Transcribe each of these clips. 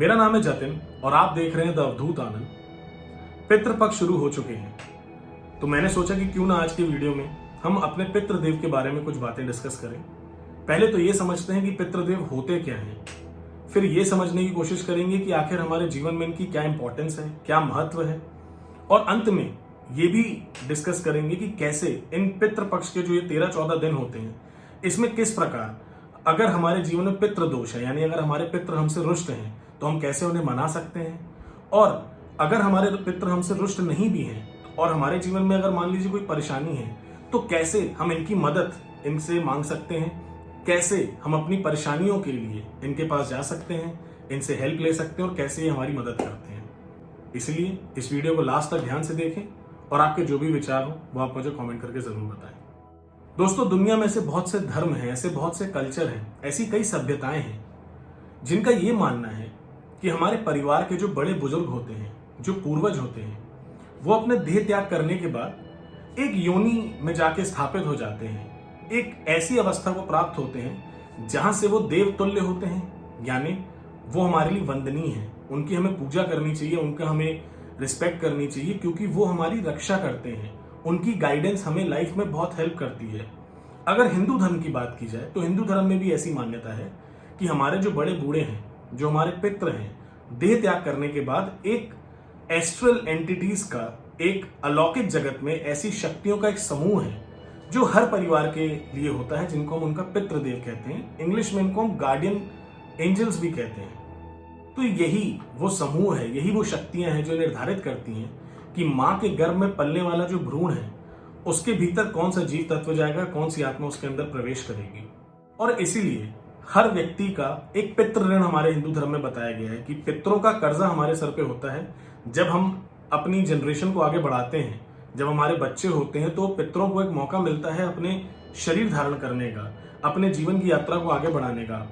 मेरा नाम है जतिन और आप देख रहे हैं द अवधूत आनंद। पितृपक्ष शुरू हो चुके हैं, तो मैंने सोचा कि क्यों ना आज के वीडियो में हम अपने पितृदेव के बारे में कुछ बातें डिस्कस करें। पहले तो ये समझते हैं कि पितृदेव होते क्या हैं, फिर ये समझने की कोशिश करेंगे कि आखिर हमारे जीवन में इनकी क्या इंपॉर्टेंस है, क्या महत्व है, और अंत में ये भी डिस्कस करेंगे कि कैसे इन पितृपक्ष के जो ये 13-14 दिन होते हैं, इसमें किस प्रकार अगर हमारे जीवन में पितृ दोष है, यानी अगर हमारे पितृ हमसे रुष्ट हैं, तो हम कैसे उन्हें मना सकते हैं, और अगर हमारे पितृ हमसे रुष्ट नहीं भी हैं और हमारे जीवन में अगर मान लीजिए कोई परेशानी है, तो कैसे हम इनकी मदद इनसे मांग सकते हैं, कैसे हम अपनी परेशानियों के लिए इनके पास जा सकते हैं, इनसे हेल्प ले सकते हैं और कैसे ये हमारी मदद करते हैं। इसलिए इस वीडियो को लास्ट तक ध्यान से देखें और आपके जो भी विचार हो वो आप मुझे कमेंट करके जरूर बताएं। दोस्तों, दुनिया में ऐसे बहुत से धर्म हैं, ऐसे बहुत से कल्चर हैं, ऐसी कई सभ्यताएं हैं जिनका ये मानना है कि हमारे परिवार के जो बड़े बुजुर्ग होते हैं, जो पूर्वज होते हैं, वो अपने देह त्याग करने के बाद एक योनि में जाके स्थापित हो जाते हैं, एक ऐसी अवस्था को प्राप्त होते हैं जहां से वो देव तुल्य होते हैं, यानी वो हमारे लिए वंदनीय है, उनकी हमें पूजा करनी चाहिए, उनका हमें रिस्पेक्ट करनी चाहिए, क्योंकि वो हमारी रक्षा करते हैं, उनकी गाइडेंस हमें लाइफ में बहुत हेल्प करती है। अगर हिंदू धर्म की बात की जाए तो हिंदू धर्म में भी ऐसी मान्यता है कि हमारे जो बड़े बूढ़े हैं, जो हमारे पितृ हैं, देह त्याग करने के बाद एक एस्ट्रल एंटिटीज का, एक अलौकिक जगत में ऐसी शक्तियों का एक समूह है जो हर परिवार के लिए होता है, जिनको हम उनका पितृदेव कहते हैं। इंग्लिश में इनको हम गार्डियन एंजल्स भी कहते हैं। तो यही वो समूह है, यही वो शक्तियां हैं जो निर्धारित करती हैं कि मां के गर्भ में पलने वाला जो भ्रूण है उसके भीतर कौन सा जीव तत्व जाएगा, कौन सी आत्मा उसके अंदर प्रवेश करेगी। और इसीलिए हर व्यक्ति का एक पितृ ऋण हमारे हिंदू धर्म में बताया गया है कि पितरों का कर्जा हमारे सर पे होता है। जब हम अपनी जनरेशन को आगे बढ़ाते हैं, जब हमारे बच्चे होते हैं, तो पितरों को एक मौका मिलता है अपने शरीर धारण करने का, अपने जीवन की यात्रा को आगे बढ़ाने का।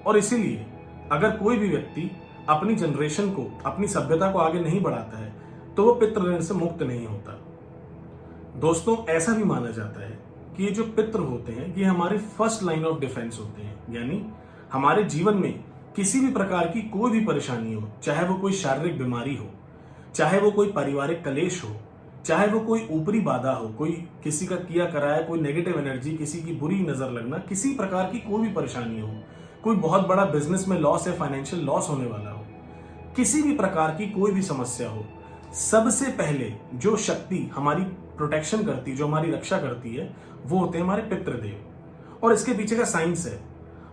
और इसीलिए अगर कोई भी व्यक्ति अपनी जनरेशन को, अपनी सभ्यता को आगे नहीं बढ़ाता है, तो वो पितृ ऋण से मुक्त नहीं होता। दोस्तों, ऐसा भी माना जाता है कि ये जो पितृ होते हैं ये हमारे फर्स्ट लाइन ऑफ डिफेंस होते हैं, यानी हमारे जीवन में किसी भी प्रकार की कोई भी परेशानी हो, चाहे वो कोई शारीरिक बीमारी हो, चाहे वो कोई पारिवारिक कलेश हो, चाहे वो कोई ऊपरी बाधा हो, कोई किसी का किया कराया कोई नेगेटिव एनर्जी, किसी की बुरी नजर लगना, किसी प्रकार की कोई भी परेशानी हो, कोई बहुत बड़ा बिजनेस में लॉस है, फाइनेंशियल लॉस होने वाला हो, किसी भी प्रकार की कोई भी समस्या हो, सबसे पहले जो शक्ति हमारी प्रोटेक्शन करती, जो हमारी रक्षा करती है, वो होते हैं हमारे पितृदेव। और इसके पीछे का साइंस है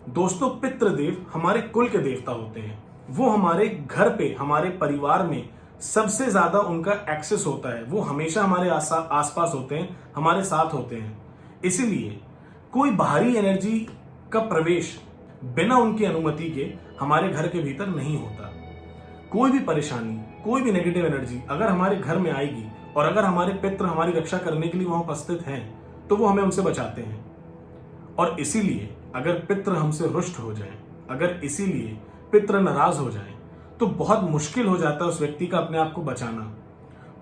दोस्तों, पितृदेव हमारे कुल के देवता होते हैं। वो हमारे घर पे, हमारे परिवार में सबसे ज्यादा उनका एक्सेस होता है, वो हमेशा हमारे आसपास होते हैं, हमारे साथ होते हैं। इसीलिए कोई बाहरी एनर्जी का प्रवेश बिना उनकी अनुमति के हमारे घर के भीतर नहीं होता। कोई भी परेशानी, कोई भी नेगेटिव एनर्जी अगर हमारे घर में आएगी और अगर हमारे पितृ हमारी रक्षा करने के लिए वहां उपस्थित हैं, तो वो हमें उनसे बचाते हैं। और इसीलिए अगर पितृ हमसे रुष्ट हो जाएं, अगर इसीलिए पितृ नाराज हो जाएं, तो बहुत मुश्किल हो जाता है उस व्यक्ति का अपने आप को बचाना।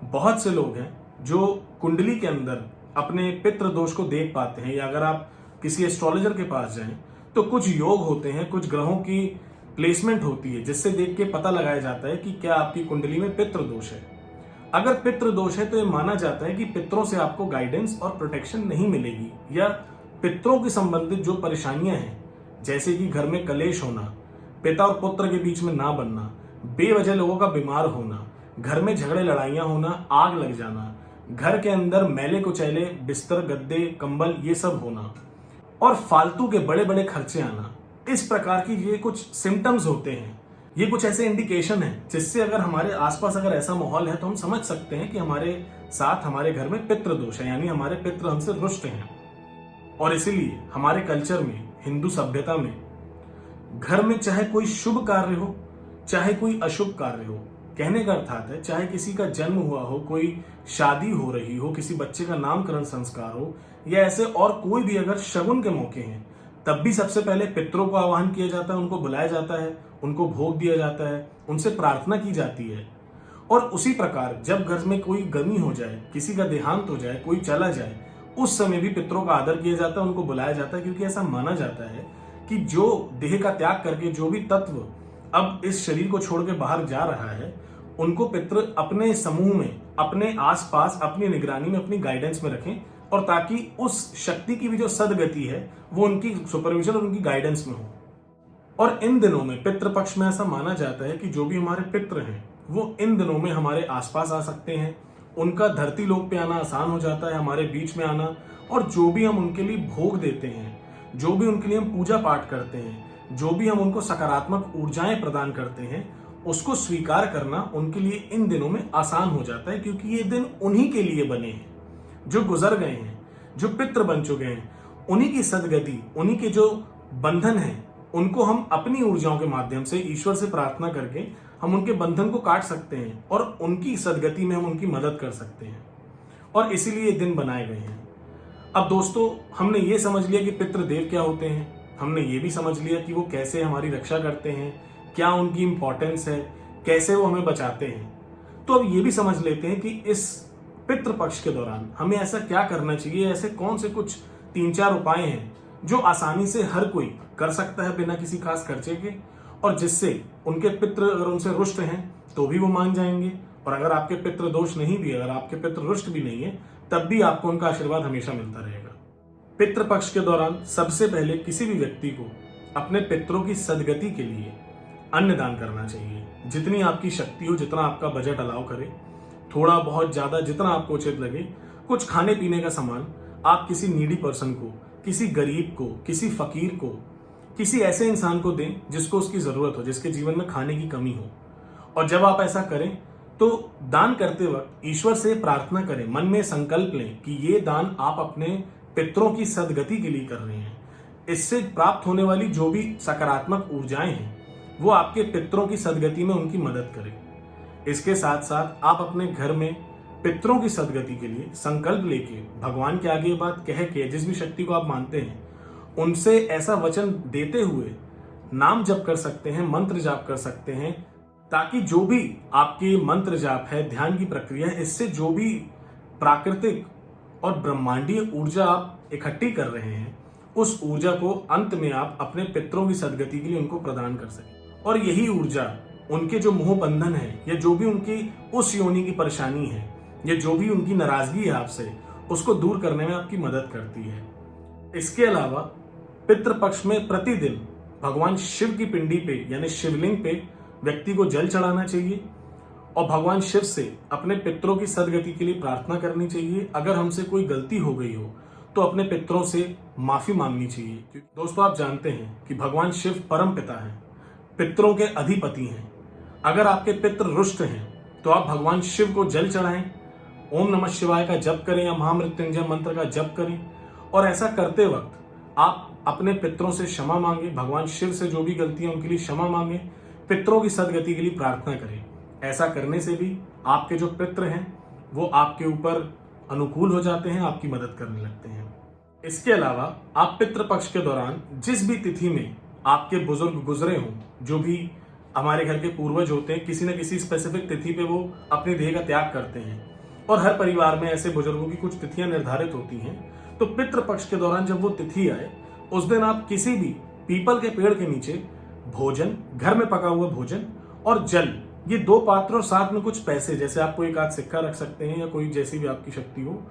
बहुत से लोग हैं जो कुंडली के अंदर अपने पितृ दोष को देख पाते हैं, या अगर आप किसी एस्ट्रोलॉजर के पास जाएं तो कुछ योग होते हैं, कुछ ग्रहों की प्लेसमेंट होती है, जिससे देख के पता लगाया जाता है कि क्या आपकी कुंडली में पितृ दोष है। अगर पितृ दोष है तो यह माना जाता है कि पितरों से आपको गाइडेंस और प्रोटेक्शन नहीं मिलेगी, या पितरों की संबंधित जो परेशानियां हैं, जैसे कि घर में कलेश होना, पिता और पुत्र के बीच में ना बनना, बेवजह लोगों का बीमार होना, घर में झगड़े लड़ाइयां होना, आग लग जाना, घर के अंदर मैले कुचैले बिस्तर गद्दे कंबल ये सब होना, और फालतू के बड़े बड़े खर्चे आना, इस प्रकार की ये कुछ सिम्टम्स होते हैं। ये कुछ ऐसे इंडिकेशन है जिससे अगर हमारे आसपास अगर ऐसा माहौल है तो हम समझ सकते हैं कि हमारे साथ, हमारे घर में पितृ दोष है, यानी हमारे पितृ हमसे रुष्ट हैं। और इसीलिए हमारे कल्चर में, हिंदू सभ्यता में, घर में चाहे कोई शुभ कार्य हो, चाहे कोई अशुभ कार्य हो, कहने का अर्थात है चाहे किसी का जन्म हुआ हो, कोई शादी हो रही हो, किसी बच्चे का नामकरण संस्कार हो, या ऐसे और कोई भी अगर शगुन के मौके हैं, तब भी सबसे पहले पितरों को आह्वान किया जाता है, उनको बुलाया जाता है, उनको भोग दिया जाता है, उनसे प्रार्थना की जाती है। और उसी प्रकार जब घर में कोई गमी हो जाए, किसी का देहांत हो जाए, कोई चला जाए, उस समय भी पितरों का आदर किया जाता है, उनको बुलाया जाता है, क्योंकि ऐसा माना जाता है कि जो देह का त्याग करके जो भी तत्व अब इस शरीर को छोड़ के बाहर जा रहा है, उनको पितृ अपने समूह में, अपने आसपास, अपनी निगरानी में, अपनी गाइडेंस में रखें, और ताकि उस शक्ति की भी जो सदगति है वो उनकी सुपरविजन और उनकी गाइडेंस में हो। और इन दिनों में पितृपक्ष में ऐसा माना जाता है कि जो भी हमारे पितृ हैं वो इन दिनों में हमारे आसपास आ सकते हैं, उनका धरती लोक पे आना आसान हो जाता है, हमारे बीच में आना, और जो भी हम उनके लिए भोग देते हैं, जो भी उनके लिए हम पूजा पाठ करते हैं, जो भी हम उनको सकारात्मक ऊर्जाएं प्रदान करते हैं, उसको स्वीकार करना उनके लिए इन दिनों में आसान हो जाता है, क्योंकि ये दिन उन्हीं के लिए बने हैं, जो गुजर गए हैं, जो पितृ बन चुके हैं। उन्हीं की सदगति, उन्हीं के जो बंधन हैं, उनको हम अपनी ऊर्जाओं के माध्यम से ईश्वर से प्रार्थना करके हम उनके बंधन को काट सकते हैं और उनकी सदगति में हम उनकी मदद कर सकते हैं, और इसीलिए ये दिन बनाए गए हैं। अब दोस्तों, हमने ये समझ लिया कि पितृदेव क्या होते हैं, हमने ये भी समझ लिया कि वो कैसे हमारी रक्षा करते हैं, क्या उनकी इंपॉर्टेंस है, कैसे वो हमें बचाते हैं। तो अब ये भी समझ लेते हैं कि इस पितृपक्ष के दौरान हमें ऐसा क्या करना चाहिए, ऐसे कौन से कुछ 3-4 उपाय हैं जो आसानी से हर कोई कर सकता है बिना किसी खास खर्चे के, और जिससे उनके पितृ अगर उनसे रुष्ट हैं तो भी वो मान जाएंगे, और अगर आपके पितृ दोष नहीं भी, अगर आपके पितृ रुष्ट भी नहीं है, तब भी आपको उनका आशीर्वाद हमेशा मिलता रहेगा। पितृपक्ष के दौरान सबसे पहले किसी भी व्यक्ति को अपने पितरों की सदगति के लिए अन्न दान करना चाहिए। जितनी आपकी शक्ति हो, जितना आपका बजट अलाउ करे, थोड़ा बहुत ज्यादा जितना आपको उचित लगे, कुछ खाने पीने का सामान आप किसी नीडी पर्सन को, किसी गरीब को, किसी फकीर को, किसी ऐसे इंसान को दें जिसको उसकी जरूरत हो, जिसके जीवन में खाने की कमी हो। और जब आप ऐसा करें तो दान करते वक्त ईश्वर से प्रार्थना करें, मन में संकल्प लें कि ये दान आप अपने पितरों की सदगति के लिए कर रहे हैं। इससे प्राप्त होने वाली जो भी सकारात्मक ऊर्जाएं हैं वो आपके पितरों की सदगति में उनकी मदद करें। इसके साथ साथ आप अपने घर में पितरों की सदगति के लिए संकल्प लेके भगवान के आगे ये बात कह के, जिस भी शक्ति को आप मानते हैं उनसे ऐसा वचन देते हुए नाम जप कर सकते हैं, मंत्र जाप कर सकते हैं, ताकि जो भी आपकी मंत्र जाप है, ध्यान की प्रक्रिया है, इससे जो भी प्राकृतिक और ब्रह्मांडीय ऊर्जा आप इकट्ठी कर रहे हैं, उस ऊर्जा को अंत में आप अपने पितरों की सदगति के लिए उनको प्रदान कर सकें। और यही ऊर्जा उनके जो मोह बंधन है, या जो भी उनकी उस योनि की परेशानी है, या जो भी उनकी नाराजगी है आपसे, उसको दूर करने में आपकी मदद करती है। इसके अलावा पितृपक्ष में प्रतिदिन भगवान शिव की पिंडी पे, यानी शिवलिंग पे व्यक्ति को जल चढ़ाना चाहिए, और भगवान शिव से अपने पितरों की सदगति के लिए प्रार्थना करनी चाहिए। अगर हमसे कोई गलती हो गई हो तो अपने पितरों से माफी मांगनी चाहिए, क्योंकि दोस्तों आप जानते हैं कि भगवान शिव परम पिता हैं, पितरों के अधिपति हैं। अगर आपके पितृ रुष्ट हैं तो आप भगवान शिव को जल चढ़ाएं, ओम नमः शिवाय का जप करें या महामृत्युंजय मंत्र का जप करें, और ऐसा करते वक्त आप अपने पितरों से क्षमा मांगे, भगवान शिव से जो भी गलतियां उनके लिए क्षमा मांगे, पितरों की सदगति के लिए प्रार्थना करें। ऐसा करने से भी आपके जो पितृ हैं वो आपके ऊपर अनुकूल हो जाते हैं, आपकी मदद करने लगते हैं। इसके अलावा आप पितृपक्ष के दौरान जिस भी तिथि में आपके बुजुर्ग गुजरे हों, जो भी हमारे घर के पूर्वज होते हैं, किसी न किसी स्पेसिफिक तिथि पे वो अपने देह का त्याग करते हैं, और हर परिवार में ऐसे बुजुर्गों की कुछ तिथियां निर्धारित होती हैं। तो पितृपक्ष के दौरान जब वो तिथि आए, उस दिन आप किसी भी पीपल के पेड़ के नीचे भोजन, घर में पका हुआ भोजन और जल, ये 2 पात्र और साथ में कुछ पैसे, जैसे आपको एक आध सिक्का रख सकते हैं या कोई जैसी भी आपकी शक्ति हो,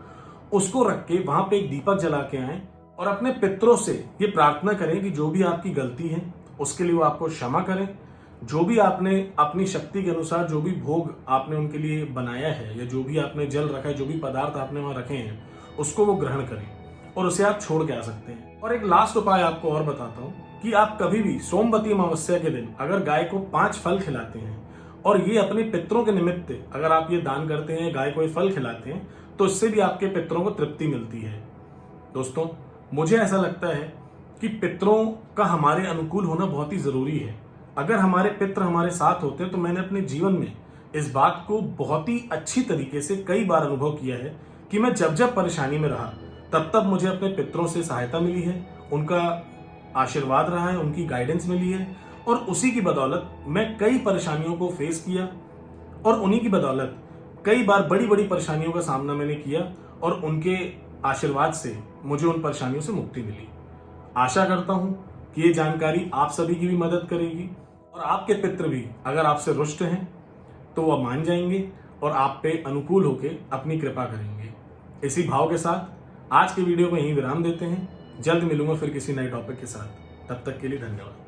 उसको रख के वहां पे एक दीपक जला के आए और अपने पितरों से ये प्रार्थना करें कि जो भी आपकी गलती है उसके लिए वो आपको क्षमा करें। जो भी आपने अपनी शक्ति के अनुसार जो भी भोग आपने उनके लिए बनाया है, या जो भी आपने जल रखा है, जो भी पदार्थ आपने वहां रखे हैं, उसको वो ग्रहण करें और उसे आप छोड़ के आ सकते हैं। और एक लास्ट उपाय आपको और बताता हूं कि आप कभी भी सोमवती अमावस्या के दिन अगर गाय को 5 फल खिलाते हैं, और ये अपने पितरों के निमित्त अगर आप ये दान करते हैं, गाय को ये फल खिलाते हैं, तो इससे भी आपके पितरों को तृप्ति मिलती है। दोस्तों, मुझे ऐसा लगता है कि पितरों का हमारे अनुकूल होना बहुत ही जरूरी है। अगर हमारे पितर हमारे साथ होते तो मैंने अपने जीवन में इस बात को बहुत ही अच्छी तरीके से कई बार अनुभव किया है कि मैं जब जब परेशानी में रहा तब तब मुझे अपने पितरों से सहायता मिली है, उनका आशीर्वाद रहा है, उनकी गाइडेंस मिली है, और उसी की बदौलत मैं कई परेशानियों को फेस किया, और उन्हीं की बदौलत कई बार बड़ी बड़ी परेशानियों का सामना मैंने किया, और उनके आशीर्वाद से मुझे उन परेशानियों से मुक्ति मिली। आशा करता हूं कि ये जानकारी आप सभी की भी मदद करेगी। और आपके पितृ भी अगर आपसे रुष्ट हैं तो वह मान जाएंगे और आप पे अनुकूल होकर अपनी कृपा करेंगे। इसी भाव के साथ आज के वीडियो को यहीं विराम देते हैं। जल्द मिलूंगा फिर किसी नए टॉपिक के साथ। तब तक के लिए धन्यवाद।